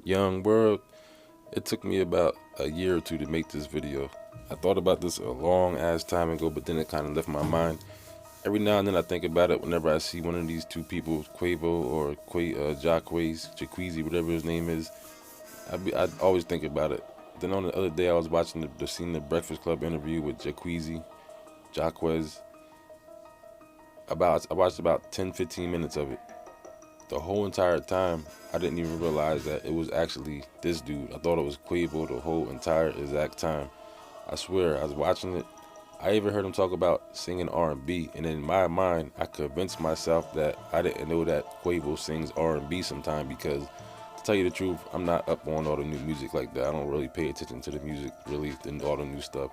Young world, it took me about a year or two to make this video. I thought about this a long ass time ago, but then it kind of left my mind. Every now and then I think about it whenever I see one of these two people, Quavo or Jacquees, whatever his name is. I always think about it. Then on the other day I was watching the Breakfast Club interview with Jacquees. I watched about 10-15 minutes of it. The whole entire time, I didn't even realize that it was actually this dude. I thought it was Quavo the whole entire exact time. I swear, I was watching it. I even heard him talk about singing R&B, and in my mind, I convinced myself that I didn't know that Quavo sings R&B sometime because, to tell you the truth, I'm not up on all the new music like that. I don't really pay attention to the music, really, and all the new stuff.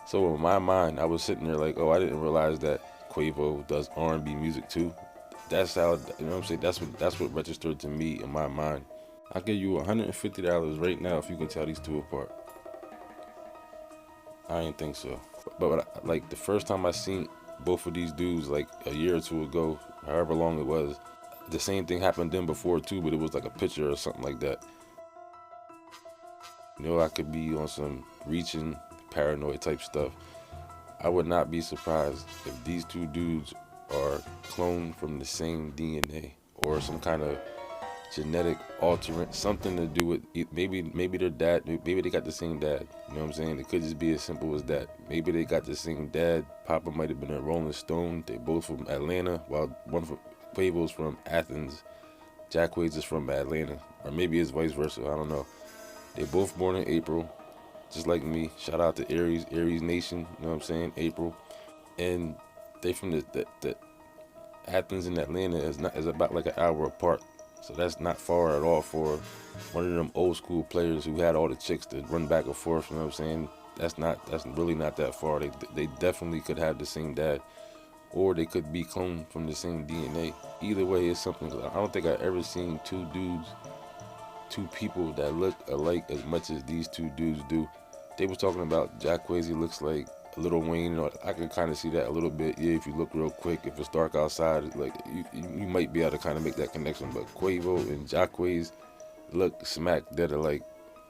So in my mind, I was sitting there like, oh, I didn't realize that Quavo does R&B music too. That's how, you know what I'm saying? That's what registered to me in my mind. I'll give you $150 right now if you can tell these two apart. I ain't think so. But like the first time I seen both of these dudes, like a year or two ago, however long it was, the same thing happened then before too, but it was like a picture or something like that. You know, I could be on some reaching paranoid type stuff. I would not be surprised if these two dudes are cloned from the same DNA or some kind of genetic alterant, something to do with maybe their dad, maybe they got the same dad. You know what I'm saying? It could just be as simple as that. Maybe they got the same dad. Papa might have been a Rolling Stone. They both from Atlanta, while one from Quavo's from Athens. Jacquees is from Atlanta, or maybe it's vice versa. I don't know. They both born in April, just like me. Shout out to Aries Nation. You know what I'm saying? April, and they from the Athens and Atlanta is about like an hour apart. So that's not far at all for one of them old school players who had all the chicks to run back and forth. You know what I'm saying? That's really not that far. They definitely could have the same dad, or they could be cloned from the same DNA. Either way, it's something. I don't think I ever seen two people that look alike as much as these two dudes do. They was talking about Jacquees looks like Lil Wayne, or I can kind of see that a little bit. Yeah, if you look real quick, if it's dark outside, like you might be able to kind of make that connection. But Quavo and Jacquees look smack dead alike.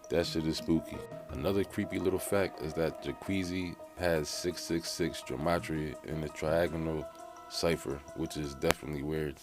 That shit is spooky. Another creepy little fact is that Jacquees has 666 gematria in the triagonal cipher, which is definitely weird.